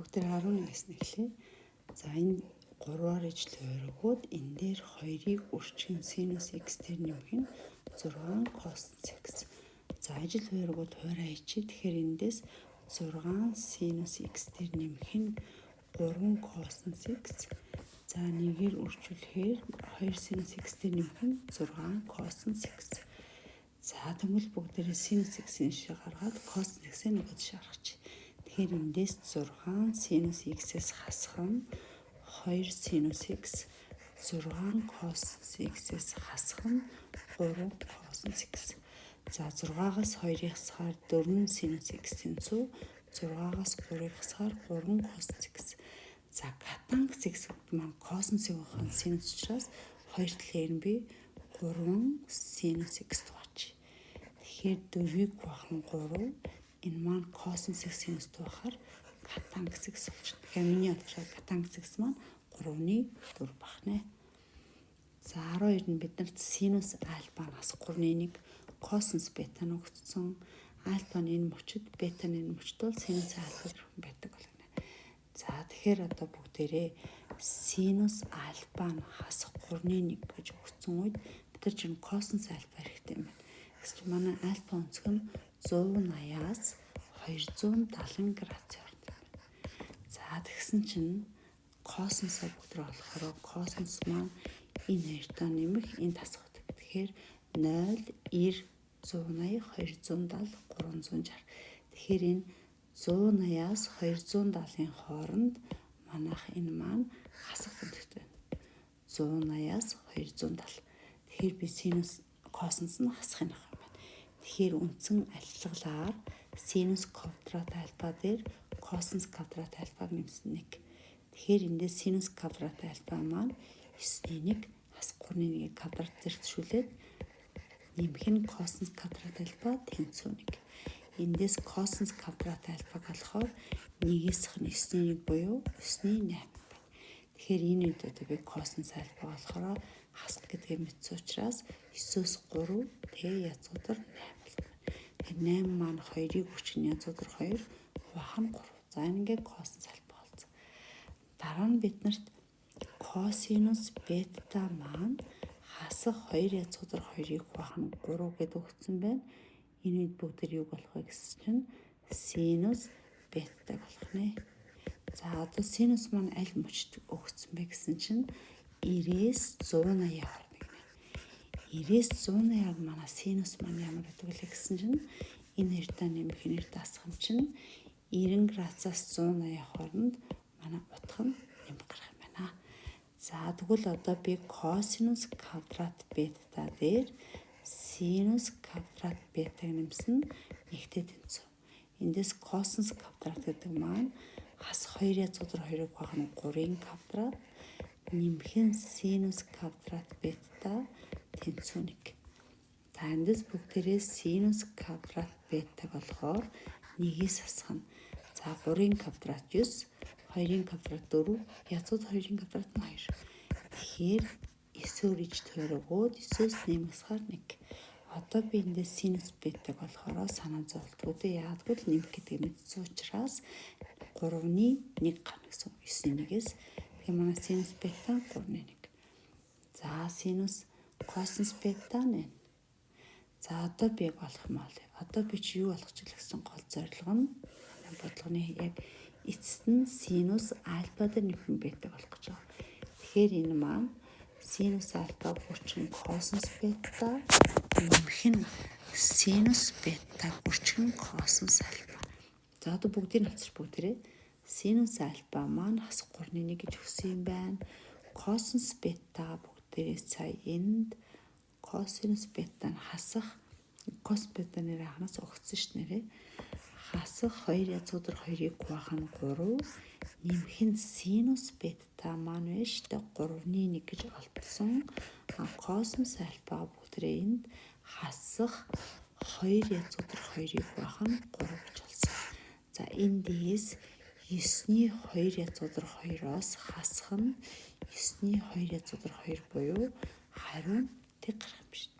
бүгд 11-ээс нэглэе. За энэ 3-аар ижил өргөөд энэ дээр 2-ыг үрчгэн синус x дээр нэмэх нь 6 cos x. За ижил өргөөд хуурай ичээ. Тэгэхээр эндээс 6 синус x дээр нэмэх нь 3 cos x. За нэгээр үржүүлэхээр 2 синус x дээр нэмэх нь 6 cos x. За тэгвэл бүгдээрээ синус x-ийн шиг гаргаад cos x-ийг нөгөө тийш гаргачих. Тэгэхээр эндээс 6 синус x-ээс хасах нь 2 синус x, 6 cos x-ээс хасах нь 3 cos x. За 6-аас 2-ыг хасахаар 4 синус x-ийн цөв, 6-аас 3-ыг хасахаар 3 cos x. За катанг x маань косинусийн синус учраас 2 талээр нь би 3 синус x тууч. Тэгэхээр 4-ийг хуваах нь 3, энэ маань косинус x-ийн туухаар катанг x болчих. Тэгэхээр миний бодохоор катанг x маань 3-ны 4 бахнэ. За 12-нд биднэрт синус альфа нас 3-ны 1 косинус бета нь өгсөн. Альфа нь энэ мөчөд, бета нь энэ мөчд бол синус альфа байдаг болно. За тэгэхээр одоо бүгдээрээ синус альфа нь хасах 3-ны 1 гэж өгсөн үед бид нар чинь косинус альфа хэрэгтэй юм байна. Гэвч манай альфа өнцөг нь 180-аас 270 градус ордог. За тэгсэн чинь косинусаа бүгдээр болохоор косинус маань энэ хоёртоо нэмэх энэ тасах гэдэг. Тэгэхээр 0, 90, 180, 270, 360. Тэгэхээр энэ 180-аас 270-ын хооронд манайх энэ маань хасах тэмдэгтэй байна. 180-аас 270. Тэгэхээр би синус косинус нь хасах юм байна. Тэгэхээр үндсэн альчилгалаар синус квадрат альфа дээр косинус квадрат альфаг нэмсэн 1. Тэгэхээр эндээс синус квадрат альфа маань 9-ний 1 хас 3-ны 1 квадрат зэрэгшүүлээд нэмэх нь косинус квадрат альфа тэнцүү 1. Эндээс косинус квадрат альфаг болохоор 1-ээс 9-ний 1 буюу 9-ний 8 байна. Тэгэхээр энэ үед одоо би косинус альфа болохоор хасах гэдгийг мэдсэн учраас 9-өөс 3 тэгээ язгуудар 8 байна. Тэгэхээр 8 маань 2-ыг хүчин язгуудар 2 бахан 3. За ингээд косинус альфа болсон. Дараа нь биднэрт косинус бета маань хасах 2 язгуудар 2-ыг бахан 3 гэдэг өгсөн байна. Энэ үед бүгдээр юу болох вэ гэсэн чинь синус бета болох нэ. За одоо синус маань аль мөчд өгсөн бэ гэсэн чинь 90-ээс 180 хооронд гэнэ. 90-ээс 180-аар манай синус маань ямар байдаг вэ гэсэн чинь энэ хоёртаа нэмэх нэр дасах юм чинь 90 градусаас 180 хооронд манай утга нь нэмэх гарах юм байна. За тэгвэл одоо би косинус квадрат бета дээр синус квадрат бетаг нэмсэн нэгтэй тэнцүү. Эндээс косинус квадрат гэдэг маань хас 2 язгуудар 2-ыг багна 3-ын квадрат нэмхэн синус квадрат бета тэнцүү 1. За эндээс бүгдээрээ синус квадрат бета болохоор 1-ээс хасах нь. За 3-ын квадрат 9, 2-ын квадрат 4, язгуудар 2-ын квадрат нь 2. Тэгэхээр 9-өөр иж тойрогоод 9-өөс нэмсээр 1. Одоо би эндээс синус бетаг болохоор санаа зовлтгүй дээ. Яагаад гэвэл нэмэх гэдэг мэдсэн учраас 3-ны 1 гарна гэсэн 9-ийн 1-ээс. Тэгэхээр манай синус бета 3-ны 1. За синус косинус бета нэ. За одоо би яг болох юм аа. Одоо би чи юу болох ч гэсэн гол зорилго нь бодлогоны яг эцэст нь синус альфа дээр нэмэх бета болох гэж байгаа. Тэгэхээр энэ маань синус альфа бүрчгэн косинус бета нэмэх нь синус бета бүрчгэн косинус альфа. За одоо бүгдийг авчирч бүгдээрээ синус альфа маань хас 3-ны 1 гэж өгсөн юм байна. Косинус бета бүгдээрээ сая энд косинус бета нь хасах кос бета нэр ханаас өгсөн ш нэрээ. Хасах 2 язгуудар 2-ыг хуваах нь 3 нэмэх нь синус бета маань биш тэ 3-ны 1 гэж олдсон. Косинус альфа бүгдээрээ энд хасах 2 язгуудар 2-ыг хуваах нь 3 гэж олсон. За эндээс 9-ний 2 язгуудар 2-оос хасах нь 9-ний 2 язгуудар 2 буюу хариу тэг гарах юм шин.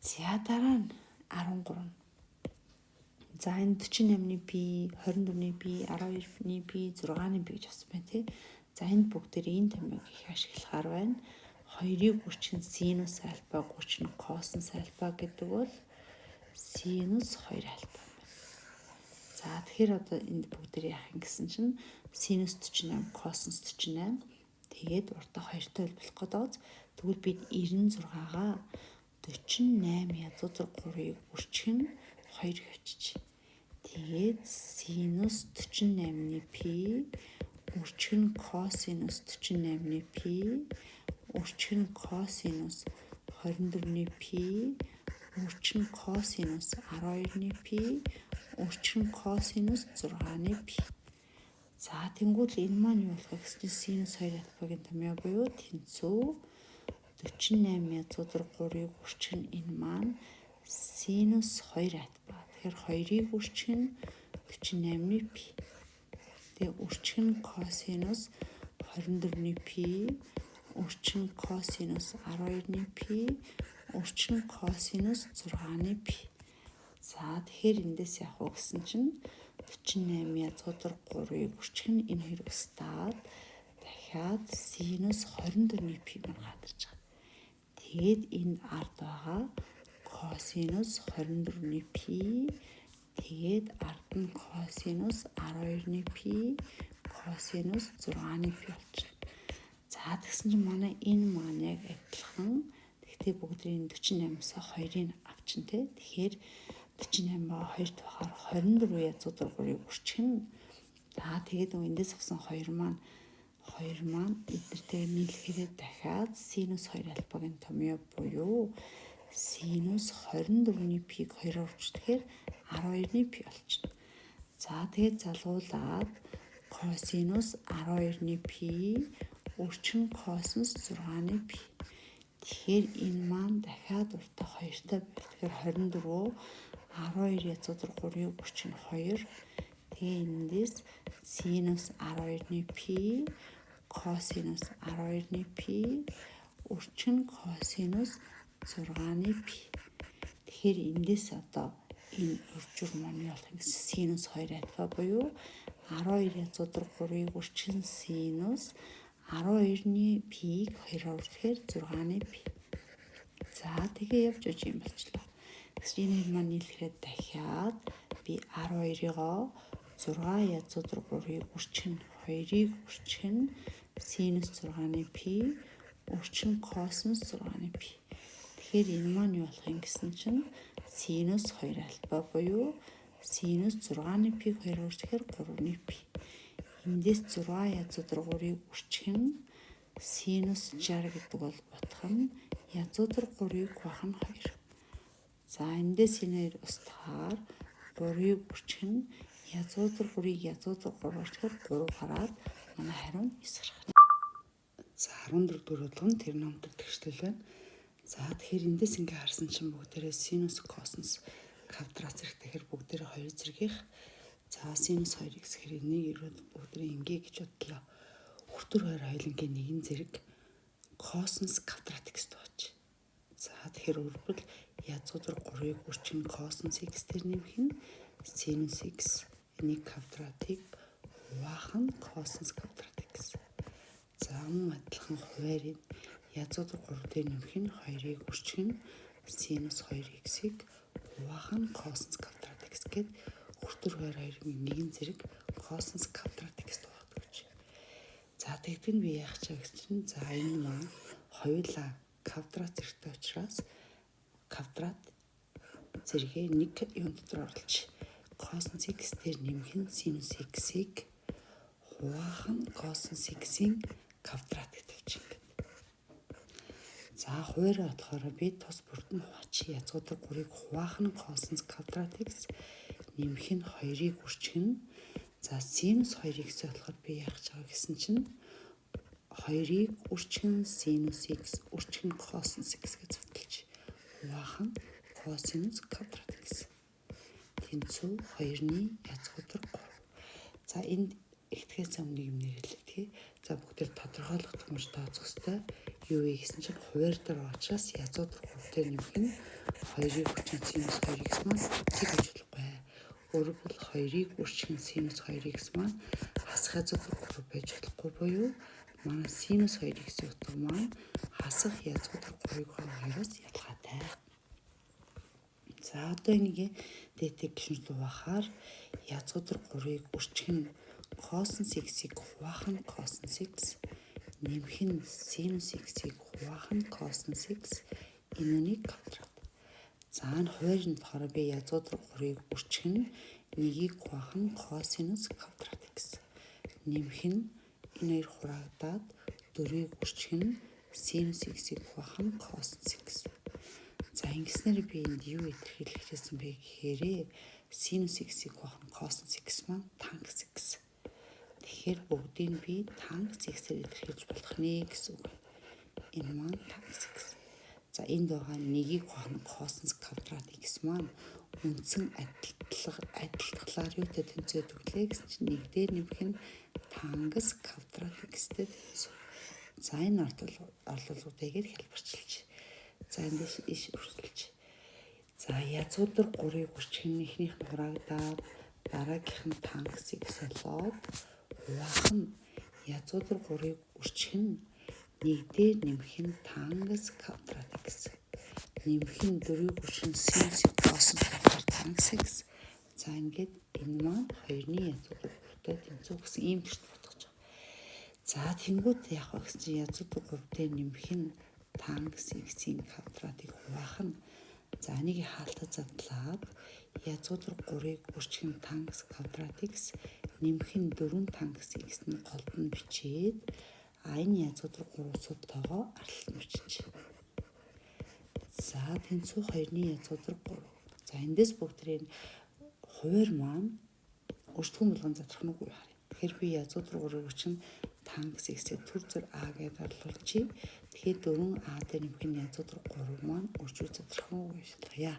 За дараа нь 13. За энэ 48-ны пи, 24-ны пи, 12-ны пи, 6-ны пи гэж авсан байна тий. За энд бүгдээр энэ томьёог их ашиглахаар байна. 2-ыг 30 синус альфа 30 косинус альфа гэдэг бол синус 2 альфа байна. За тэгэхээр одоо энд бүгдээр яах юм гэсэн чинь синус 48 косинус 48 тэгээд уртаа 2-той хэлбэлэх гэдэг. Тэгвэл бид 96-гаа 48 язгуудар 3-ыг үрчгэн 2 хөвчиж. Тэгээд синус 48-ны пи үрчгэн косинус 48-ны пи үрчгэн косинус 24-ны пи үрчгэн косинус 12-ны пи үрчгэн косинус 6-ны пи. За тэнгуул энэ маань юу болох вэ гэсэн чинь синус 2 альфагийн томьёо буюу тэнцүү 48 язгуудар 3-ыг үрчгэн энэ маань синус 2 альфа. Тэгэхээр 2-ыг үрчгэн 48-ны пи. Тэгээ үрчгэн косинус 24-ны пи үрчгэн косинус 12-ны пи үрчгэн косинус 6-ны пи. За тэгэхээр эндээс явах уу гэсэн чинь 48 язгуудар 3-ыг үрчгэн энэ хоёр устдаад дахиад синус 24-ны пи маань гадарч байгаа. Тэгээд энд ард байгаа косинус 24-ны пи тэгээд ард нь косинус 12-ны пи косинус 6-ны пи болчихно. За тэгсэн чинь манай энэ маань яг адилхан. Тэгтээ бүгдийн 48-аас 2-ыг авчин тэ. Тэгэхээр 48-аа 2-т бахаар 24 язгуудар 3-ыг үрчгэн. За тэгээд эндээс авсан 2 маань эднэртэй нийлэхээр дахиад синус 2 альфагийн томьёо буюу синус 24-ний пиг 2-оор үржихээр 12-ны пи болчихно. За тэгээд залгуулад косинус 12-ны пи үрчгэн косинус 6-ны пи. Тэгэхээр энэ маань дахиад уртаа 2-тай тэгэхээр 24 12 язгуудар 3-ыг үрчгэн 2. Тэгээ эндээс синус 12-ны пи косинус 12-ны пи үрчгэн косинус 6-ны пи. Тэгэхээр эндээс одоо энэ үржүр маань юу болох юм гэсэн синус 2 альфа буюу 12 язгуудар 3-ыг үрчгэн синус 12-ны пиг 2-оор үржихээр 6-ны пи. За тэгээ явж өгч юм болчлаа. Тэгсэн энэ маань нийлэхэд дахиад би 12-ыг 6 язгуудар 3-ыг үрчгэн 2-ыг үрчгэн синус 6-ны пи үрчгэн косинус 6-ны пи. Тэгэхээр энэ маань юу болох юм гэсэн чинь синус 2 альфа буюу синус 6-ны пиг 2-оор үржихээр 3-ны пи. Эндээс 6 язгуудар 3-ыг үрчгэн синус 60 гэдэг бол бодох нь язгуудар 3-ыг хуваах нь 2. За эндээс энэ хоёр устгаар 3-ыг үрчгэн язгуудар 3-ыг язгуудар 3-оор үржихээр 3 гараад манай хариу 9 гарах. За 14 дугаар болгон тэр номтод тэгшлэл байна. За тэгэхээр эндээс ингээ харсан чинь бүгдээрээ синус косинус квадрат зэрэг тэгэхээр бүгдээрээ хоёр зэргийнх. За синус 2x гэхээр энийг ирээд бүгдээрээ ингээ гэж бодлоо. Хүртэр хоёр хоёулангийн нэгэн зэрэг косинус квадрат x тооч. За тэгэхээр өөрөөр язгуудар 3-ыг үрчгэн косинус x дээр нэмэх нь синус x энийг квадратыг хуваах нь косинус квадрат x. За мөн адилхан хуваарийг язгуудар 3 дээр нэмэх нь 2-ыг үрчгэн синус 2x-ийг хуваах нь косинус квадрат x гээд хүртэр хоёр хоёрын нэгэн зэрэг косинус квадрат x тоодог гэж. За тэгвэл би яах чаа гэж чинь за энэ маань хоёулаа квадрат зэрэгтэй учраас квадрат зэрэгээ нэг юм дотор оруулж косинус x дээр нэмэх нь синус x-ийг хуваах нь косинус x-ийн квадрат гэдэг чинь. За хуваараа бодохоор би тус бүрд нь хуваачи язгуудар 3-ыг хуваах нь косинус квадрат x нэмэх нь 2-ыг үрчгэн. За синус 2x болохоор би яах чагаа гэсэн чинь 2-ыг үрчгэн синус x үрчгэн косинус x гэж зөвтөлж хуваах нь косинус квадрат x. Тэнцүү 2-ны язгуудар 3. За энд ихтгэхээс өмнө юм нэрэлдэг. За бүгдээр тодорхойлох томж тооцох ёстой. Юу вэ гэсэн чинь хуваар дээр учраас язгуудар 3 дээр нэмэх нь 2-ыг үрчгэн синус 2x маань цэг гэж болохгүй. Өөрөөр хэлбэл 2-ыг үржих нь синус 2 гэсэн маань хасах язгуур 3 байж болохгүй буюу манай синус 2 гэсэн утга маань хасах язгуур 3-ыг 2-оос ялгаатай. За одоо энийг дээтийг гişүнжлүү бахаар язгуур 3-ыг үржих нь косинус x-ийг хуваах нь косинус x, нэмэх нь синус x-ийг хуваах нь косинус x, энэнийг квадрат. За энэ хоёр нь болохоор би язгуур 3-ыг үржих нь 1-ийг хуваах нь косинус квадрат x, нэмэх нь энэ хоёр хураагдаад 4-ийг үржих нь синус x-ийг хуваах нь косинус x. За ингэснээр би энд юу илэрхийлэх гэсэн бэ гэхээр синус x-ийг хуваах нь косинус x маань тангас x. Тэгэхээр бүгдийг би тангас x-ээр илэрхийлж болох нэ гэсэн үг. Энэ маань тангас x. За энд байгаа 1-ийг хуваах нь косинус квадрат x маань үндсэн адилтгалаар юутай тэнцвээд өглөө гэсэн чинь 1 дээр нэмэх нь тангас квадрат x-тэй тэнцв. За энэ орлуулгуудыг хэлбэрчилж. За эндээс иш өрсөлдөж. За язгуур 3-ыг үржих нь эхнийх нь хураагдаад дараагийнх нь тангас x болоод хуваах нь язгуур 3-ыг үржих нь 1 дээр нэмэх нь тангас квадрат x, нэмэх нь 4-ийг үржих нь синус косинус квадрат тангас x. За ингээд энэ маань хоёрны язгуур 3-тэй тэнцүү гэсэн ийм төрөлд бодож байгаа. За тэнгууд яах вэ гэсэн чинь язгуур 3-тэй нэмэх нь тангас x-ийн квадратыг хуваах нь. За энийг хаалтад задлаад язгуур 3-ыг үржих нь тангас квадрат x, нэмэх нь 4 тангас x нь голд нь бичээд энэ язгуур 3-суудтойгоо арлан бичиж. За тэнцүү хоёрны язгуур 3. За эндээс бүгдрийн хуваар маань өртгөн болгон задрах нь үгүй харъя. Тэгэхээр би язгуур 3-ыг чинь тангас x-ийг төр зөр а гэдээ орлуулчих. Тэгэхээр 4а дээр нэмэх нь язгуур 3 маань өржүү задрах нь үгүй шалгая.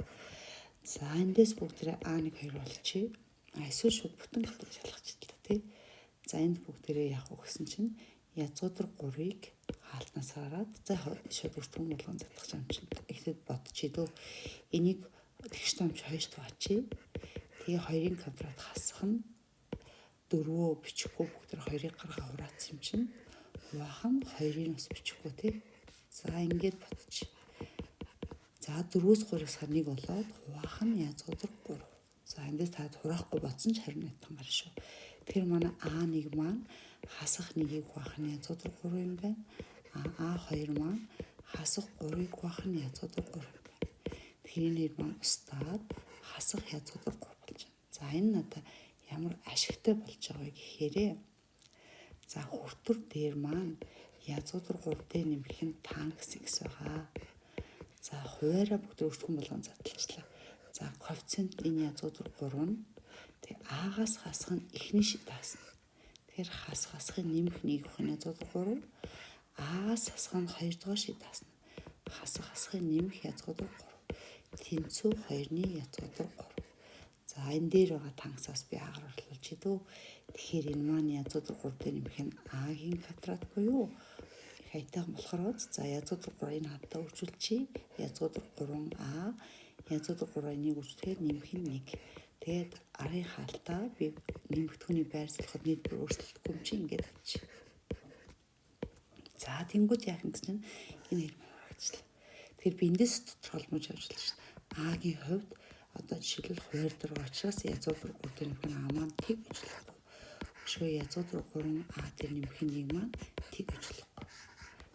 За эндээс бүгдрээ а1 2 болчих. Эсвэл шууд бүтэн галт шалгачихлаа тий. За энд бүгдээрээ явах гэсэн чинь язгуур 3-ыг хаалтнаас хараад за шууд өртгөн болгон задрах юм чинь ихэд бодчихъя дөө. Энийг тэгш томч хоёрт бачи. Тэгээ 2-ын квадрат хасах нь 4-өө бичихгүй бүгд 2-ыг гаргаа хураацсан юм чинь хуваах нь 2-ыг бас бичихгүй тий. За ингээд бодчих. За 4-өөс 3-ыг сарныг болоод хуваах нь язгуур 3. За эндээс та хураахгүй бодсон ч харин нэтэн гарна шүү. Тэгэхээр манай А1 маань хасах 1-ийг хуваах нь язгуур 3 юм байна. А2 маань хасах 3-ыг хуваах нь язгуур 3 юм байна. Тэгэхээр энэ маань устдаад хасах язгуур 3 болж байна. За энэ надад ямар ашигтай болж байгаа гэхээр за хүртэр дээр маань язгуур 3 дээр нэмэх нь тангас x байгаа. За хуваараа бүгд өртгөн болгон задлалчлаа. За коэффициент энэ язгуур 3 нь тэг А-гаас хасах нь эхний шиг таасна. Тэгэхээр хасахын нэмэх нэг их нь язгуур 3, А-гаас хасах нь 2 дугаар шиг таасна. Хасахын нэмэх язгуур 3. Тэнцүү 2-ны язгуур 3. За энэ дээр байгаа тангасаас би агаар орлуулж идв. Тэгэхээр энэ маань язгуур 3 дээр нэмэх нь А-гийн квадрат буюу хайтайхан болохоор за язгуур 3-ыг хатаа үржүүлчихье. Язгуур 3а язгуур 3-ыг үржүүлэхээр нэмэх нь 1. Тэгээд арын хаалтаа би нэмэгдэхүүний байрсалахад нийт өөрчлөлтгүй юм чи ингээд авчих. За тэнгууд яах юм гэсэн энэ хэрэг харагчлаа. Тэгэхээр би эндээс тодорхойлмож авч байна шүү дээ. А-гийн хувьд одоо жишээлбэл хуваар дөрөв учраас язгуур 3 дээр нэмэх нь А маань тэг ажиллахгүй. Өшөө язгуур 3а дээр нэмэх нь 1 маань тэг ажиллахгүй.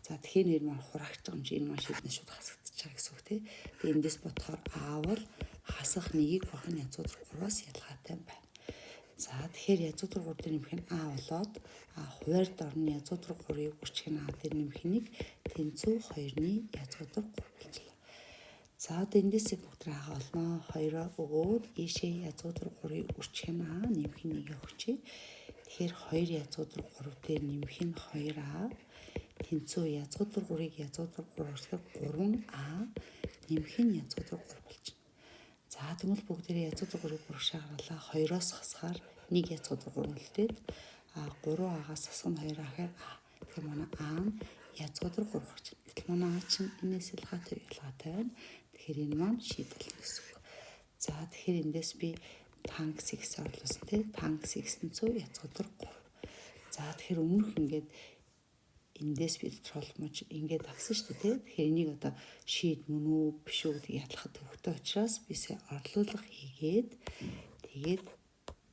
За тэгэхээр нэр маань хураагч байгаа юм чи энэ маань шийднэ шууд хасагдчих гэсэн үг тий. Тэгээ эндээс бодохоор А бол хасах 1-ийг хуваах нь язгуур 3-аас ялгаатай байна. За тэгэхээр язгуур 3 дээр нэмэх нь А болоод хуваар дорны язгуур 3-ыг үржих нь А дээр нэмэх нь тэнцүү 2-ны язгуур 3 болчихлоо. За одоо эндээсээ бүгд аага олноо. 2-оо өгөөд ийшээ язгуур 3-ыг үржих нь А нэмэх нь 1 өгчээ. Тэгэхээр 2 язгуур 3 дээр нэмэх нь 2А тэнцүү язгуур 3-ыг язгуур 3 үржихэд 3А нэмэх нь язгуур 3 болж байна. За тэгвэл бүгдээрээ язгуур 3-ыг урагшаа гаргалаа. 2-оос хасахаар 1 язгуур 3 үлдээд 3А-гаас хасах нь 2А гэхээр тэгэхээр манай А нь язгуур 3 гарч байна. Гэтэл манай А чинь энэс ялгаатай байна. Тэгэхээр энэ маань шийдэл гэсэн үг. За тэгэхээр эндээс би танк x орлуулсан тий. Танк x100 язгуудар 3. За тэгэхээр өмнөх ингээд эндээс би тодорхойлмож ингээд авсан шүү дээ тий. Тэгэхээр энийг одоо шийд мөн үү биш үү гэдэг ядлахад төвхтэй учраас бисээ орлуулга хийгээд тэгээд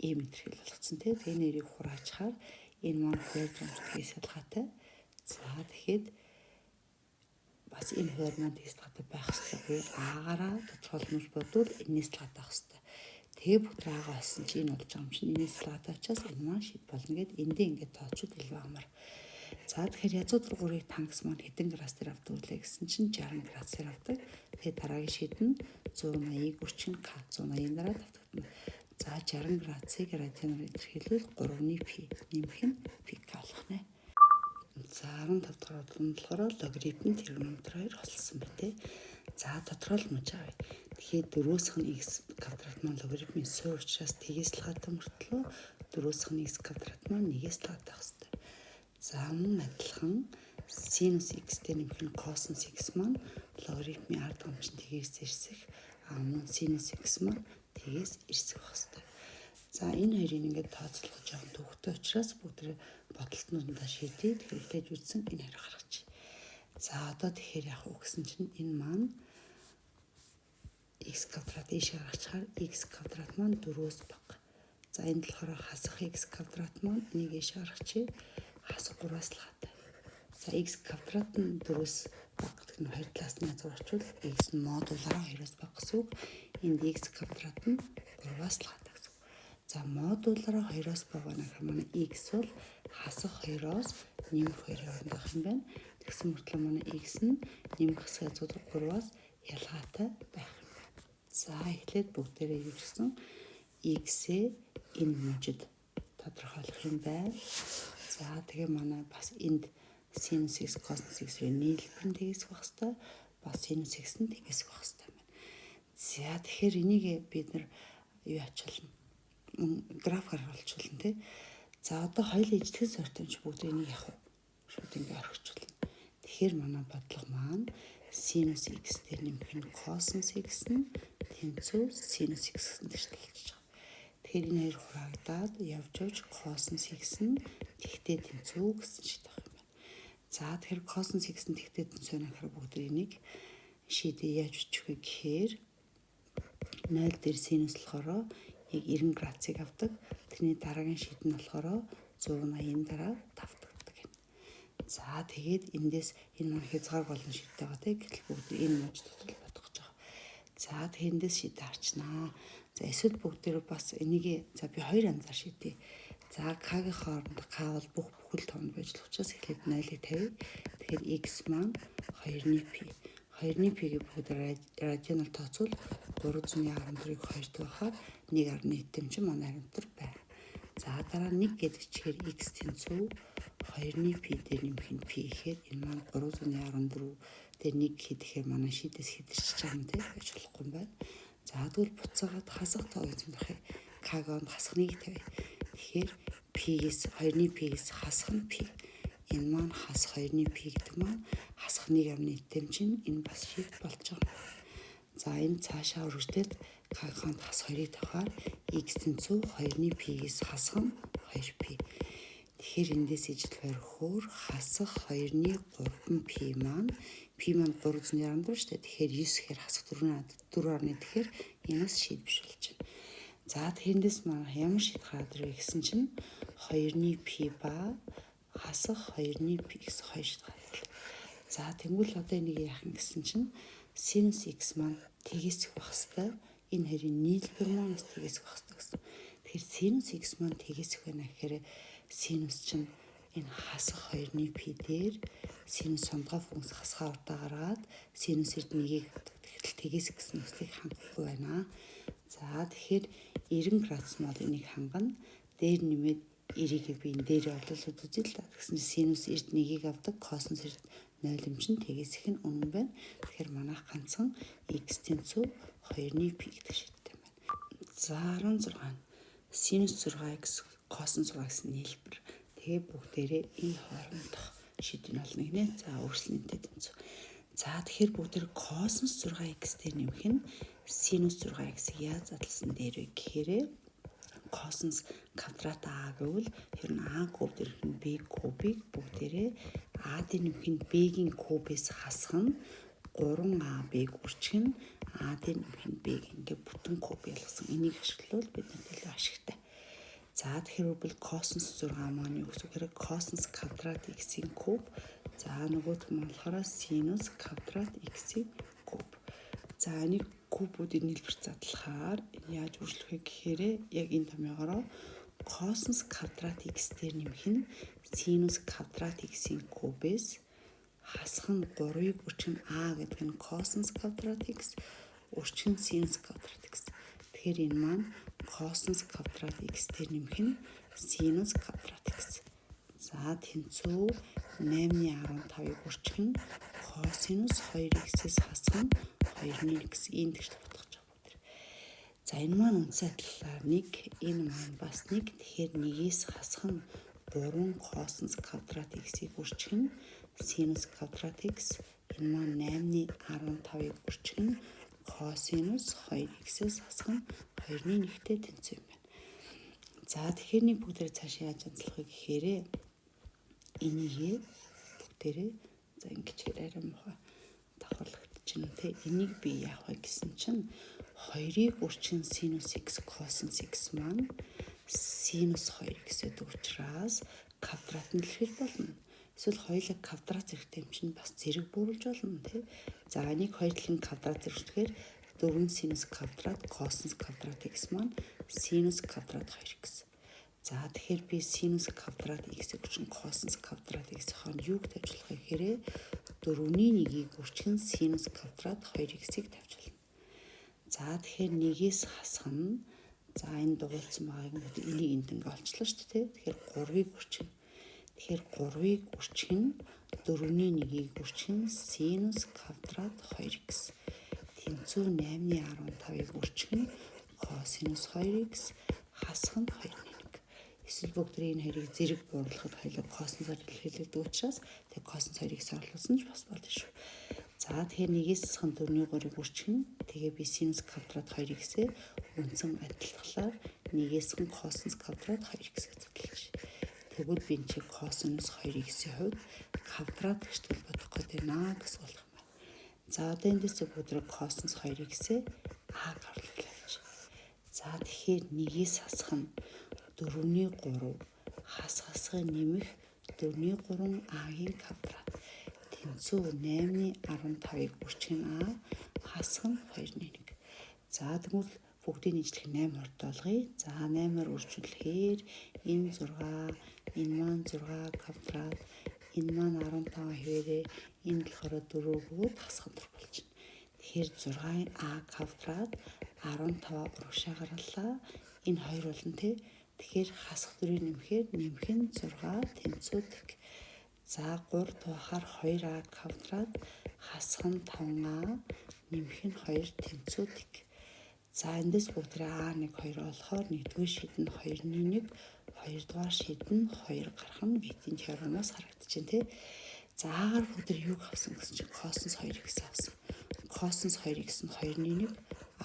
метр болгоцсон тий. Тэгээ нэрийг хураачаар энэ маань хуурдрамжтгээс ялгаатай. За тэгэхэд бас энэ хуваар маань тест гадаг байх хэрэгтэй. Аагаараа тодорхойлмож бодвол энэс л гадах хэрэгтэй. Тэгээ бүтэр аагаа олсон чи энэ болж байгаа юм чинь энэс л гадаа учраас энэ маань шийд болно гэд эндээ ингээд тооцоод илүү амар. За тэгэхээр язгуудар 3-ыг танкс маань хэдэн градус дээр авдаг үлээ гэсэн чинь 60 градусаар авдаг. Тэгээ дараагийн шийд нь 180-ыг өрчин К 180 дараа давтагдана. За 60 градусыг радианаар илэрхийлвэл 3-ны π нэмэх нь πk болох нэ. За 15 дахь бодлого логарифм тригонометр 2 холсон бэ тэ. За тодорхойлмож авъя. Тэгэхээр дөрөвсөх нь x квадрат маань логарифмын суурь учраас тгээс л гадаа мөртлөө дөрөвсөх нь x квадрат маань 1-ээс л гадаа хэвээр. За мөн адилхан синус x дээр нэмэх нь косинус x маань логарифмын ард гамчин тгээс ирсэх мөн синус x маань тгээс ирсэх байх хэвээр. За энэ хоёрыг ингээд тооцоолох жоохон төвхтэй учраас бүгд бодолтнуудаа шийдээ. Тэгэхээр үзсэн энэ хоёр гаргачих. За одоо тэгэхээр яах вэ гэсэн чинь энэ маань x квадрат ийшээ гаргачаар x квадрат маань 4-өөс бага. За энэ болохоор хасах x квадрат маань энийг ийшээ гаргачих. Хасах 3-аас л гадаа. За x квадрат нь 4-өөс бага гэдэг нь хоёр талаас нь зурчвал x нь модулаараа 2-оос бага гэсэн үг. Энд x квадрат нь 3-аас л гадаа. За модулаараа 2-оос бага нэх манай x бол хасах 2-оос нэмэх 2 хооронд байх юм байна. Тэгсэн мөртлөө манай x нь нэмэх хэсэг язгуудар 3-аас ялгаатай байх юм байна. За эхлээд бүгдээрээ юу гэсэн x-ээ энэ мужид тодорхойлох юм байна. За тэгээ манай бас энд синус x косинус x-ийг нийлбэр нь тгээс байх хэвээр бас синус x нь тгээс байх хэвээр байна. За тэгэхээр энийг бид нар юу ачаална? Графаар олчулна тий. За одоо хоёул ижлэх сортомж бүгд энийг явах шууд ингээ орхичулна. Тэгэхээр манай бодлого маань синус x дээр нэмэх нь косинус x нь тэнцүү синус x гэсэн дээр толж байгаа. Тэгэхээр энэ хоёр хуваагдаад явж косинус x нь тэгтээ тэнцүү гэсэн шиг тах юм байна. За тэгэхээр косинус x нь тэгтээ тэнцүү нөхөр бүгд энийг шийдээ яаж бичих вэ гэхээр 0 дээр синус болохоор 90 градусыг авдаг. Тэрний дараагийн шийд нь болохоор 180-ын дараа давтагддаг юм. За тэгээд эндээс энэ маань хязгаар болон шийдтэй байгаа тийм. Гэтэл бүгд энэ мууч дотор бодох гэж байгаа. За тэгээд эндээс шийд харчнаа. За эсвэл бүгдээр бас энийг за би хоёр янзаар шийдэе. За k-гийн хооронд k бол бүхэл тоонд байж л учраас эхлээд 0-ыг тавья. Тэгэхээр x маань 2-ны π. 2-ны π-ийг бүгд радианаар тооцвол 314-ийг 2-т байхаар 1.1 этэм чинь манай харамтар байна. За дараа 1 гэдэг чихээр x тэнцүү 2-ны π дээр нэмэх нь π гэхээр энэ маань 314 дээр 1 гэхээр манай шийдээс хэтэрч байгаа юм тийм байж болохгүй юм байна. За тэгвэл буцаагаад хасах тоо гэж байна. К-гонд хасах 1 тавь. Тэгэхээр π-гээс 2-ны π-гээс хасах нь π. Энэ маань хасах 2-ны π гэдэг маань хасах 1.1 этэм чинь энэ бас шийд болж байгаа. За энэ цаашаа үргэлжлээд k-гонд хас 2-ыг тавихаар x тэнцүү 2-ны π-гээс хасах нь 2π. Тэгэхээр эндээс ижил барихуур хасах 2-ны 3π маань π маань 364 шүү дээ. Тэгэхээр 9 гэхээр хасах 4.1 тэгэхээр янаас шийд биш болж байна. За тэгэхээс маань ямар шийд гараад ирвэ гэсэн чинь 2-ны π ба хасах 2-ны π гэсэн 2 шийд гараад ирлээ. За тэгвэл одоо энийг яах юм гэсэн чинь синус x маань тгээс байх хэвээр энэ хоёрын нийлбэр маань тгээс байх хэвээр гэсэн. Тэгэхээр синус x маань тгээс байна гэхээр синус чинь энэ хасах 2-ны π дээр синус сондгоо функц хасгаа урдаа гаргаад синус эрд 1-ийг тэгэхээр тгээс гэсэн үслийг хангахгүй байна. За тэгэхээр 90 градус мод энийг хангана. Дээр нэмээд 90-ийг би энэ дээр орлуулад үзье л та. Тэгсэн чинь синус эрд 1-ийг авдаг, косинус эрд 0 юм чинь тгээс их нь үнэн байна. Тэгэхээр манайх ганцхан x тэнцүү 2-ны π гэдэг шийдтэй байна. За 16 синус 6x косинус 6 гэсэн нийлбэр. Тэгээ бүгдээрээ энэ хоорондох шийдвэр болно гинэ. За өрсөлдөнтэй тэнцүү. За тэгэхээр бүгд косинус 6x дээр нэмэх нь синус 6x яаж задлсан дээр вэ гэхээр косинус квадрат а гэвэл тэр нь а куб дээрх нь b кубыг бүгдээрээ а дээр нэмэх нь b-ийн кубээс хасах нь 3ab-г үржих нь а дээр нэмэх нь b ингээ бүтэн куб ялгасан. Энийг ашиглавал бидэнд илүү ашигтай. За тэгэхээр бол косинус 6 маань юу гэсэн үг вэ? Косинус квадрат x-ийн куб. За нөгөөх нь болохоор синус квадрат x-ийн куб. За энийг кубуудыг нийлбэр задлахаар яаж үржих вэ гэхээр яг энэ томьёогоор косинус квадрат x дээр нэмэх нь синус квадрат x-ийн кубээс хасах нь 3-ыг үржих нь а гэдэг нь косинус квадрат x үржих нь синус квадрат x. Тэгэхээр энэ маань косинус квадрат x дээр нэмэх нь синус квадрат x. За тэнцүү 8-15-ыг үржих нь косинус 2x-с хасах нь 2-ны 1 ийм тэгшэл бодох гэж байна. За энэ маань үндсэн адилаар 1, энэ маань бас 1. Тэгэхээр 1-ээс хасах нь 3 косинус квадрат x-ийг үржих нь синус квадрат x. Энэ маань 8-15-ыг үржих нь косинус 2x-с хасах нь 2-ны 1-тэй тэнцүү юм байна. За тэгэхээр нэг бүгдээ цаашаа яаж анзлах вэ гэхээр энийг бүгдээрээ за ингэж арай муухай давхарлагдчихна те. Энийг би яах вэ гэсэн чинь 2-ыг үржих нь синус x косинус x маань синус 2x гэдэг учраас квадрат нь дэлгэж болно. Эсвэл хоёулаа квадрат зэрэгтэй юм чинь бас зэрэг бууруулж болно тий. За энийг хоёр талын квадрат зэрэгтэйгээр 4 синус квадрат косинус квадрат x маань синус квадрат 2x. За тэгэхээр би синус квадрат x гэж косинус квадрат x-ийн юуг тавьжлах вэ гэхээр 4-ний 1-ийг үржих нь синус квадрат 2x-ийг тавьжлаа. За тэгэхээр 1-ээс хасах нь за энэ дугуйлсан байгаа юм энийг энд ингээ олчлаа шүү дээ. Тэгэхээр 3-ыг үржих. Тэгэхээр 3-ыг үржих нь 4-ний 1-ийг үржих нь синус квадрат 2x. Тэнцүү 8-15-ыг үржих нь косинус 2x хасах нь 2-ны 1. Эсвэл бүгдээ энэ хоёрыг зэрэг бууруулахад хоёулаа косинусаар илэрхийлэгдэх учраас тэг косинус 2x орлуулсан ч бас болно шүү. За тэгэхээр 1-ээс хасах нь 4-ний 3-ыг үржих нь тэгээ би синус квадрат 2x-ээ үндсэн адилтгалаар 1-ээс нь косинус квадрат 2x гэж задлаж. Тэгвэл би энэ чинь косинус 2x-ийн хувьд квадрат гэж бодох гэдэг наа гэсэн болох юм байна. За одоо эндээс бүгд косинус 2x-ээ а-г орлуулж. За тэгэхээр 1-ээс хасах нь 4-ний 3 хасгасгыг нэмэх 4-ний 3 а-гийн квадрат. Тэнцүү 8-15-ыг үржих нь а хасах нь 2-ны 1. За тэгвэл бүгдийг нийтлэх 8 хурдуулгая. За 8-аар үржүүлэхээр энэ 6, энэ маань 6 квадрат, энэ маань 15 хэвээрээ энэ болохоор 4 бөгөөд хасах 4 болж байна. Тэгэхээр 6-ийн а квадрат 15 урагшаа гарлаа. Энэ 2 болно тий. Тэгэхээр хасах 4-ийг нэмэх нь 6 тэнцүү тэг. За 3 туухаар 2а квадрат хасах нь 5а нэмэх нь 2 тэнцүү тэг. За эндээс бүгд а1 2 болохоор 1-р шид нь 2-ны 1, 2-р шид нь 2 гарах нь витийн теоремоос харагдчихэв тий. За агаар бүгд юуг авсан гэсэн чинь косинус 2x авсан. Косинус 2x нь 2-ны 1,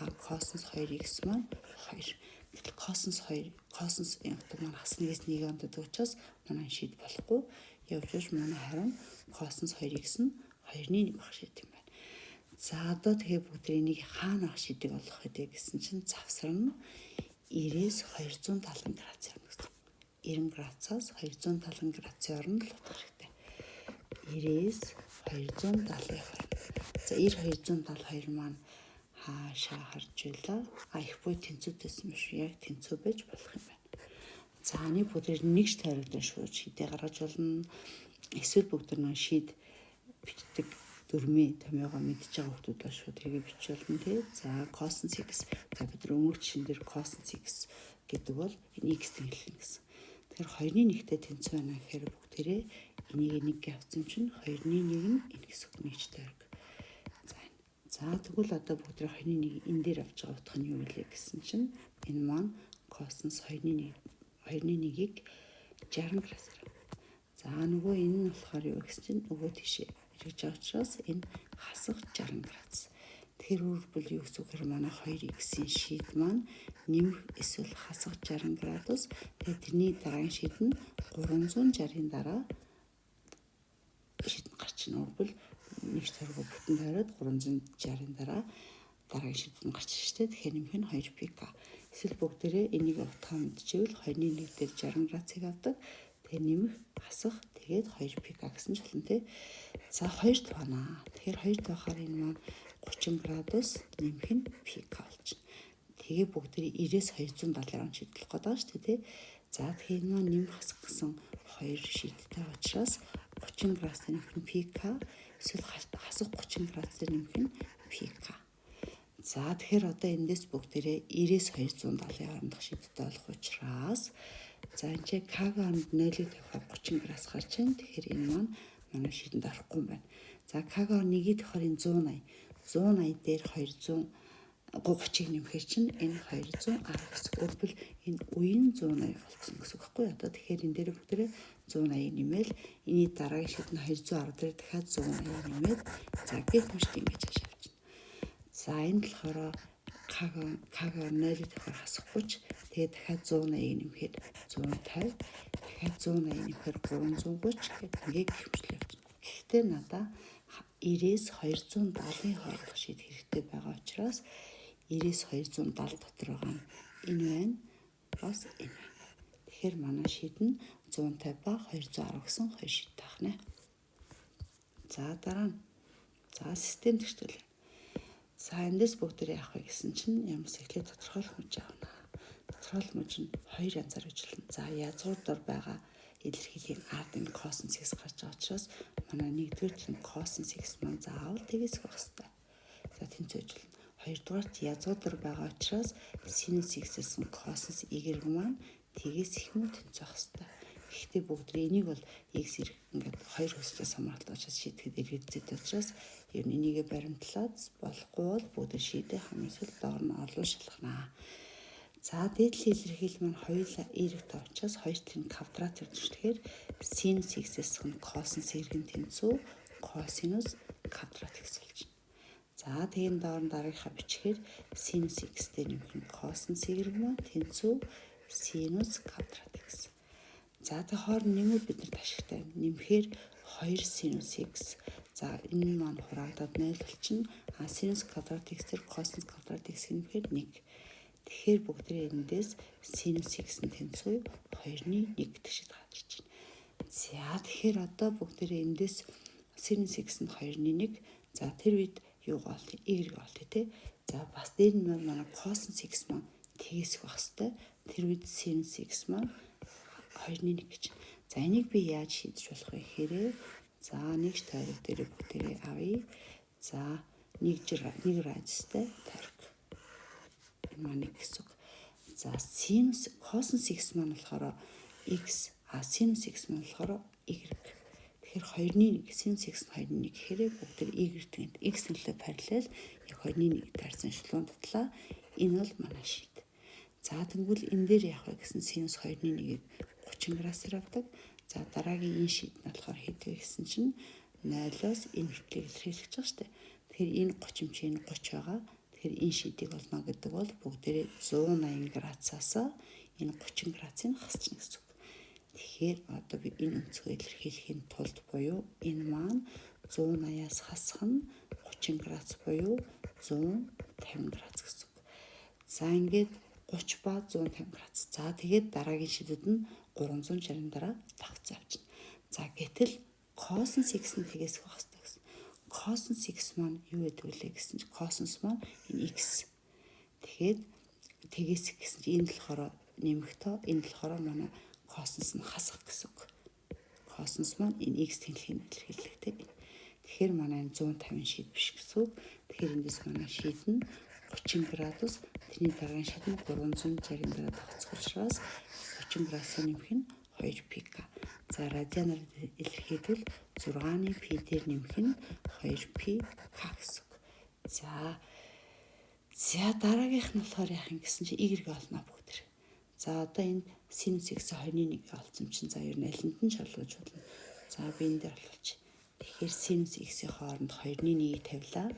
а косинус 2x маань 2. Гэтэл косинус 2 косинус гэдэг маань хаснаас 1 ондог учраас манай шид болохгүй. Явж манай харин косинус 2x нь 2-ны 1 байх шид юм байна. За одоо тэгээ бүгд энийг хаана авах шидийг олох вэ гэсэн чинь завсар нь 90-с 270 градус явна гэсэн. 90 градусаас 270 градусын оронд л утгах хэрэгтэй. 90-с 270 явах. За 90-272 маань хаашаа харж байлаа. Их буй тэнцүүтэйсэн юм шүү. Яг тэнцүү байж болох юм байна. За нэг бүгдээр нэгж тойрогдсон шүү. Шидээ гаргаж болно. Эсвэл бүгд нэг шид бичдэг дөрмийн томьёогоо мэдж байгаа хүмүүс ба шүү. Тэгээ бич болно тий. За косинус x. За бид өнгөрч шин дээр косинус x гэдэг бол энэ x тэнхлэн гэсэн. Тэгэхээр 2-ны 1-тэй тэнцүү байна гэхээр бүгдээрээ энийг нэг авсан чинь 2-ны 1 нь энэ хэсэг нэгж тойрог. За тэгвэл одоо бүгд 2-ны 1 энэ дээр авч байгаа утга нь юу вэ гэсэн чинь энэ маань косинус 2-ны 1-ийг 60 градусаар. За нөгөө энэ нь болохоор юу гэсэн чинь нөгөө тийшээ гэж байгаа учраас энэ хасах 60 градус. Тэгэхээр өөрөлдвөл юу гэсэн үг хэрэг манай 2x-ийн шид маань нэмэх эсвэл хасах 60 градус. Тэгээд тэрний дараагийн шид нь 360-ын дараа шид гарч ийн. Өөрөлдвөл нэг төргөө бүтэн тойроод 360-ын дараа дараагийн шид нь гарч ийн шүү дээ. Тэгэхээр нэмэх нь 2πk. Эсвэл бүгдээрээ энийг утгаа мэдчихвэл 2-1 дээр 60 градусыг авдаг. Тэгээ нэмэх хасах тэгээд 2πk гэсэн ч болно тий. За 2 байна. Тэгэхээр 2 байхаар энэ маань 30 градус нэмэх нь пк болж байна. Тэгээ бүгдээрээ 90-с 270 он шийдэх гээд байгаа шүү дээ тий. За тэгэхээр энэ маань нэмэх хасах гэсэн 2 шийдтэй учраас 30 градус нэмэх нь пк эсвэл хасах 30 градус нэмэх нь пк. За тэгэхээр одоо эндээс бүгдээрээ 90-с 270 ондох шийдтэй болох учраас за энэ чинь k-г онд 0-ыг тавихаар 30 градус гарч байна. Тэгэхээр энэ маань манай шийдэнд орохгүй юм байна. За k-г онд 1-ийг тавихаар энэ 180 дээр 230-ыг нэмэхээр чинь энэ 210 гэсэн. Өөрөлдвөл энэ үеийн 180 болсон гэсэн үг байхгүй юу? Одоо тэгэхээр энэ дээр бүгдээрээ 180 нэмэл энэний дараагийн шид нь 210 дээр дахиад 180 нэмээд за гэх мэт ингэж хашаа явчихна. За энэ болохоор k-г 0-ыг тавихаар хасах 30. Тэгээд дахиад 180-ыг нэмэхэд 150. Дахиад 180 нэмэхээр 330 гэдэг ингээ гихмжлээ явчихна. Гэхдээ надаа 90-с 270-ын хоорондох шид хэрэгтэй байгаа учраас 90-с 270 дотор байгаа нь энэ байна. Бас энэ байна. Тэгэхээр манай шид нь 150 ба 210 гэсэн 2 шид таахна. За дараа нь за систем төчлөө. За эндээс бүгдээ яах вэ гэсэн чинь ямс эхлээд тодорхойлох мөч аавна. Тодорхойлох мөч нь 2 янзаар ажиллана. За язгуур дор байгаа илэрхийллийн ард энэ cos x гарч байгаа учраас манай нэгдүгээр нь cos x маань заавал тэгээс байх хэрэгтэй. За тэнцвэж ажиллана. Хоёрдугаарт язгуур дор байгаа учраас sin x-с cos y маань тэгээс их мөн тэнцвэх хэрэгтэй. Гэхдээ бүгдээ энийг бол x ингээд хоёр хөслөөс хамааралтай учраас шийдэхэд эргэлзээд учраас ер нь энийгээ баримтлаад болохгүй бол бүгдээ шийдээ хамгийн сүүл доор нь орлуу шалгана. За дээдлийн илэрхийлэл маань хоёулаа y-г тавьчихаас хоёр талын квадрат үржүүлэхээр sin x-с cos y-ийн тэнцүү cos квадрат x болж байна. За тэгээд доор нь дараагийнхаа бичгээр sin x-тэй нэмэх нь cos y маань тэнцүү sin квадрат x. За тэг хооронд нэмүүд бид нарт ашигтай. Нэмэхээр 2 sin x. За энэ маань хураагдаад 0 болчихно. Sin квадрат x тэр cos квадрат x нэмэхээр 1. Тэгэхээр бүгдээ эндээс sin x-ийн тэнцүү 2-1 гэдэг шиг гарч байна. За тэгэхээр одоо бүгдээ эндээс sin x нь 2-1. За тэр үед юу гоолт y гоолт тий. За бас дээр нь манай cos x маань тэгээс байх хэвээр. Тэр үед sin x маань 2-1 гэж. За энийг би яаж шийдэж болох вэ гэхээр за нэгж тойрог дээр бүгдээ авъя. За нэг радиустай тойрог. Энэ маань гэсэн. За sinus cos x маань болохоор x, sinus x маань болохоор y. Тэгэхээр 2-1 sinus x нь 2-1 гэхээр бүгдээ y-тэй x нөлөө параллел яг 2-1 дайрсан шулуун татлаа. Энэ бол манай шийд. За тэгвэл энэ дээр яах вэ гэсэн sinus 2-1-ийг 30 градусаар авдаг. За дараагийн энэ шийд нь болохоор хэдвэ гэсэн чинь 0-оос энэ хэвлийг илэрхийлж байгаа шүү дээ. Тэгэхээр энэ 30 чинь 30 байгаа. Тэгэхээр энэ шийдийг олно гэдэг бол бүгдээрээ 180 градусаас энэ 30 градусыг хасчихна гэсэн үг. Тэгэхээр одоо би энэ өнцгөө илэрхийлэхийн тулд буюу энэ маань 180-аас хасах нь 30 градус буюу 150 градус гэсэн үг. За ингээд 30 ба 150 градус. За тэгээд дараагийн шидэд нь 360 дараа давхцаа авчна. За гэтэл cosine x нь тэгээс байх хэрэгтэй гэсэн. Cosine x маань юу гэдэг вэ гэсэн чинь cosine маань энэ x. Тэгэхээр тэгээс гэсэн чинь энэ болохоор нэмэх тоо, энэ болохоор манай cosine нь хасах гэсэн үг. Cosine маань энэ x тэнхийг илэрхийлэхтэй. Тэгэхээр манай 150 шид биш гэсэн үг. Тэгэхээр эндээс манай шид нь 30 градус, тэрний дараагийн шид нь 360 дараа давхцах учраас 30 градусаар нэмэх нь 2 пк. За радианаар илэрхийлбэл 6-ны p дээр нэмэх нь 2 pk гэсэн үг. За дараагийнх нь болохоор яах юм гэсэн чинь y олно бүгд. За одоо энэ sin x 2-1 олсон чинь за ер нь алинд нь шалгаж болно. За би энэ дээр олуулчих. Тэгэхээр синус x-ийн хооронд 2-1-ийг тавилаа.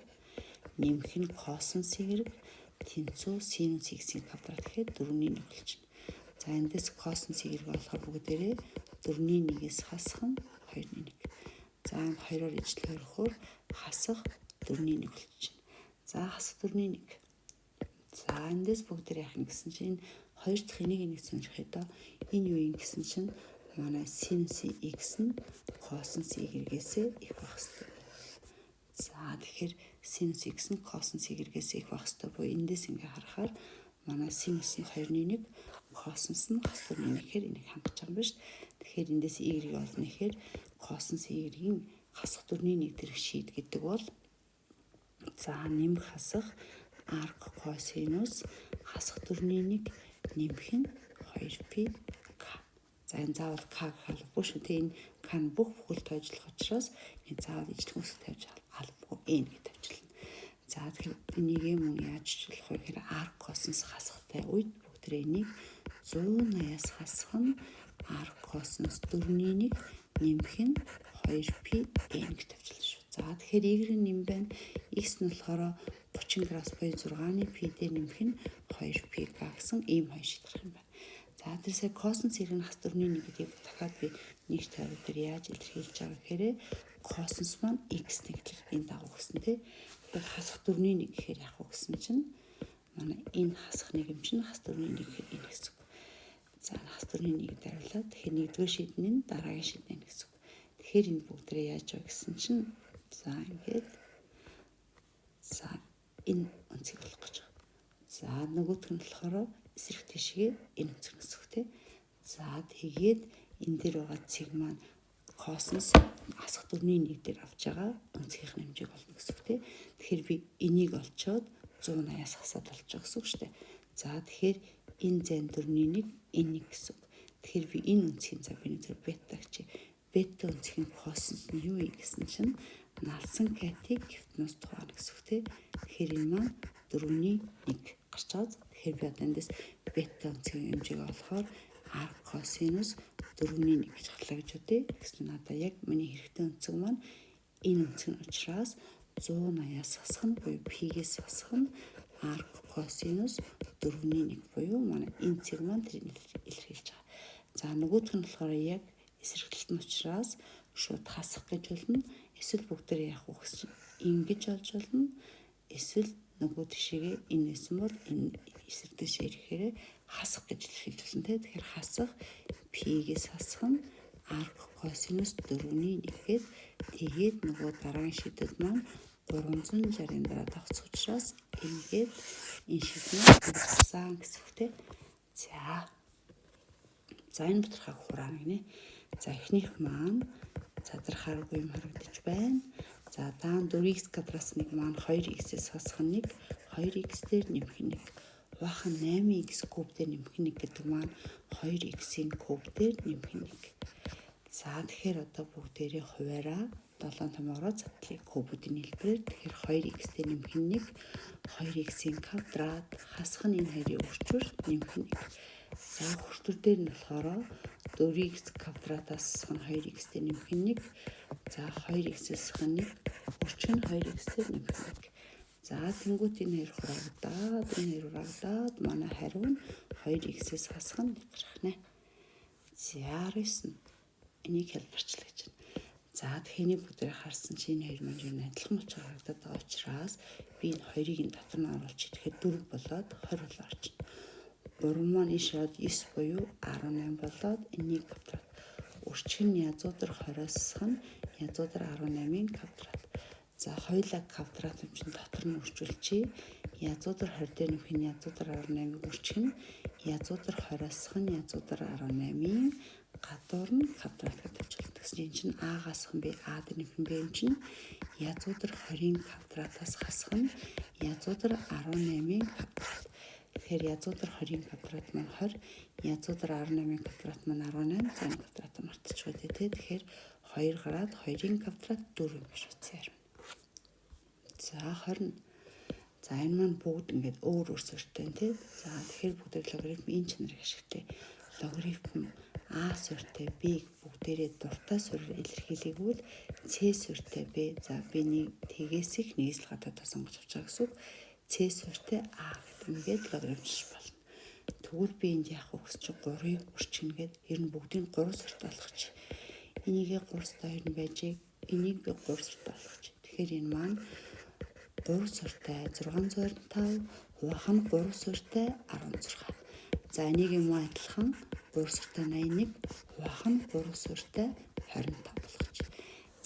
Нэмэх нь косинус y тэнцүү синус x-ийн квадрат гэхэд 4-1 болчихно. За эндээс косинус y болохоор бүгдээрээ 4-1-ээс хасах нь 2-1. За 2-оор ижил хөрөхөөр хасах 4-1 болчихно. За хасах 4-1. За эндээс бүгдээр яах юм гэсэн чинь хоёр дахь энийг нэг сонирхоо доо. Энэ юу юм гэсэн чинь манай синус x нь косинус y-гээсээ их байх хэрэгтэй. За тэгэхээр синус x нь косинус y-гээсээ их байх хэрэгтэй буюу эндээс ингээ харахаар манай синусын 2-1 косинус нь хас 4-1 гэхээр энийг хангаж байгаа юм байна шүү. Тэгэхээр эндээс y олно гэхээр косинус y-ийн хасах 4-1 дээрх шийд гэдэг бол за нэмэх хасах арк косинус хасах 4-1 нэмэх нь 2π k. За энэ заавал k халбгүй шүү. Тэ энэ k нь бүх бүхэлд тойжлох учраас энэ заавал ижлэх үсэг тавьж албагүй n гэж тавьчихлаа. За тэгэхээр энийг мөн яаж жиглэх вэ гэхээр арк косинус хасахтай үед бүгдээ энийг 180-аас хасах нь арк косинус 4-1 нэмэх нь 2π n гэж тавьчихлаа шүү. За тэгэхээр y нь нэм байна. X нь болохоор 30 градус буюу 6-ны p дээр нэмэх нь 2π k гэсэн ийм хоёр шийдэх юм байна. За тэрсээ косинус y нь хас 4-1 гэдгийг дахиад би нэг тойрог дээр яаж илэрхийлж байгаа гэхээр косинус маань x нэглэх энэ дагуу гэсэн тий. Тэгэхээр хасах 4-1 гэхээр яах вэ гэсэн чинь манай энэ хасах нийгэм чинь хас 4-1 гэхээр энэ гэсэн үг. За хас 4-1 дариулаад тэгэхээр нэгдүгээр шийдэн нь дараагийн шийдэн нь гэсэн үг. Тэгэхээр энэ бүгдээ яаж вэ гэсэн чинь за ингээд за энэ үнцгийг болох гэж байна. За нөгөөх нь болохоор эсрэг тишгээ энэ үнцэг нөсөх тий. За тэгээд энэ дээр байгаа цэг маань косинус хасах 4-1 дээр авч байгаа үнцгийнх нь хэмжээг олно гэсэн үг тий. Тэгэхээр би энийг олцоод 180-аас хасаад болж байгаа гэсэн үг шүү дээ. За тэгэхээр энэ зэн 4-1 энэ гэсэн үг. Тэгэхээр би энэ үнцгийн цаг биний зөв бета гэж бета үнцгийн косинус нь юу юм гэсэн чинь налсан катыг гипнос тухайн гэсэн үг тий. Тэгэхээр энэ маань 4-1 гарч байгаа. Тэгэхээр би одоо эндээс бета үнцгийн хэмжээг олохоор арк косинус 4-1 гэж гарлаа гэж үтэй. Гэсэн надаа яг миний хэрэгтэй үнцэг маань энэ үнцэг нь учраас 180-аас хасах нь буюу p-гээс хасах нь арк косинус 4-1 буюу манай энэ цэг маань тэр илэрхийлж байгаа. За нөгөөх нь болохоор яг эсрэгтэлт нь учраас шууд хасах гэж болно. Эсвэл бүгдээ яах вэ гэсэн ингэж олж болно. Эсвэл нөгөө тишээгээ энэ нэсэн бол энэ эсрэг тишээ ирэхээр хасах гэж илэрхийлж болно те. Тэгэхээр хасах p-гээс хасах нь арк косинус 4-1 гэхэд тэгээд нөгөө дараагийн шийдэд маань 360-ын дараа давцах учраас ингээд энэ шийдний хасаа гэсэн үгтэй. За энэ доторх хурааг нэ. За эхнийх маань задрахааргүй юм харагдаж байна. За даан 4x квадраас нэг маань 2x-ээс хасах нь 2x дээр нэмэх нь баахан 8x куб дээр нэмэх нь гэдэг маань 2x-ийн куб дээр нэмэх нь. За тэгэхээр одоо бүгдээрээ хуваараа 7 томоороо задлыг кубуудын хэлбэрээр тэгэхээр 2x дээр нэмэх нь 2x-ийн квадрат хасах нь энэ хоёрын өрчвөр нэмэх нь. За хүртэр дээр нь болохоор 4x квадратаас хасах нь 2x дээр нэмэх нь. За 2x-ээс хасах нь өрчвөр нь 2x дээр нэмэх нь. За тэнгуут энэ хоёр хурагдаад манай хариу нь 2x-ээс хасах нь гарах нэ. За 9 энийг хэлбэрчлээ гэж байна. За тэгэхээр бүгдээ харсан чинь энэ хоёр маань юу адилхан болж харагдаад байгаа учраас би энэ хоёрыг энэ дотор нь оруулж идэхэд 4 болоод 20 болоо орчин. Уран маань ишээд 9 буюу 18 болоод энийг квадрат. Өрчгөн нь язуудар 20-аас хасах нь язуудар 18-ын квадрат. За хоёулаа квадрат юм чинь дотор нь өрчүүлчихье. Язуудар 20 дээр нөх нь язуудар 18-ыг өрчгөн язуудар 20-аас хасах нь язуудар 18-ын гадуур нь квадрат гэж тавьчихлаа. Тэгсэн чинь энэ чинь а-гаас хэн бэ? А дээр нэмхэн бэ юм чинь язуудар 20-ын квадратаас хасах нь язуудар 18-ын квадрат. Тэгэхээр язуудар 20-ын квадрат маань 20, язуудар 18-ын квадрат маань 18, за энэ квадрат мартчихгүй тий. Тэгэхээр 2 гараад 2-ын квадрат 4 юм шиг утсан юм. За 20. За энэ маань бүгд ингээд өөр суурьтай тий. За тэгэхээр бүгд логарифм энэ чанарыг ашигтай. Логарифм А суурьтай B бүгд дээрээ дуртай суурьаар илэрхийлэгвэл С суурьтай Б. За B-ний тэгээс их нэгсэл гадаадаа сонгож авч байгаа гэсэн үг. С суурьтай А гэдэг ингээд логарифмчилж болно. Тэгвэл би энд яах вэ гэсэн чинь 3-ыг үрчгэнэ гээд ер нь бүгдийг 3 суурьтай болгоч. Энийгээ 3/2 нь байж энийг би 3 суурьтай болгоч. Тэгэхээр энэ маань 3 суурьтай 625, хуваах нь 3 суурьтай 16. За энийг юм адилхан 3 суурьтай 81, хуваах нь 3 суурьтай 25 болгоч.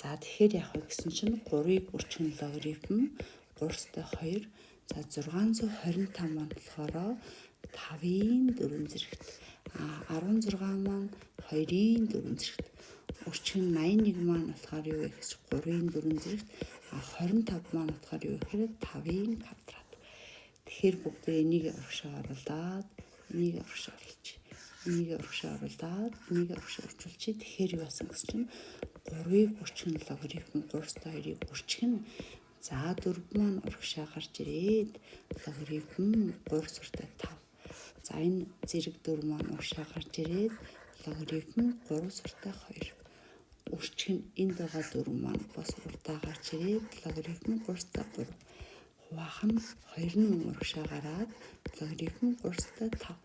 За тэгэхээр яах вэ гэсэн чинь 3-ыг үрчгэн логарифм 3/2. За 625 маань болохоор 5-ийн 4 зэрэгт. 16 маань 2-ийн 4 зэрэгт. Үрчгэн 81 маань болохоор юу вэ гэж 3-ийн 4 зэрэгт. 25 маань болохоор юу вэ гэхээр 5-ийн квадрат. Тэгэхээр бүгдээ энийг урагшаа оруулаад энийг урагшаа оруулж. Энийг урагшаа оруулаад энийг урагшаа оруулчих. Тэгэхээр юу болсон гэсэн чинь 3-ыг үрчгэн логарифм 3/2-ыг үрчгэн. За 4 маань урагшаа гарч ирээд логарифм 3 суурьтай 5. За энэ зэрэг 4 маань урагшаа гарч ирээд логарифм 3 суурьтай 2. Үрчгэн энд байгаа 4 маань бас урдаа гарч ирээд логарифм 3/3. Хуваах нь 2 нь урагшаа гараад логарифм 3/5.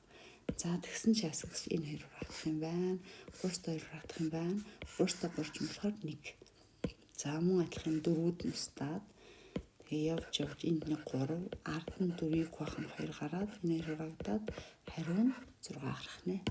За тэгсэн чи яасан гэж энэ хоёр хатах юм байна. 3/2 хатах юм байна. 3/3 ч болохоор 1. За мөн адилхан 4-үүд нь устдаад тэгээ явж энд нэг 3, ард нь 4-ийг хуваах нь 2 гараад энэ 2 хурагдаад хариу нь 6 гарах нэ.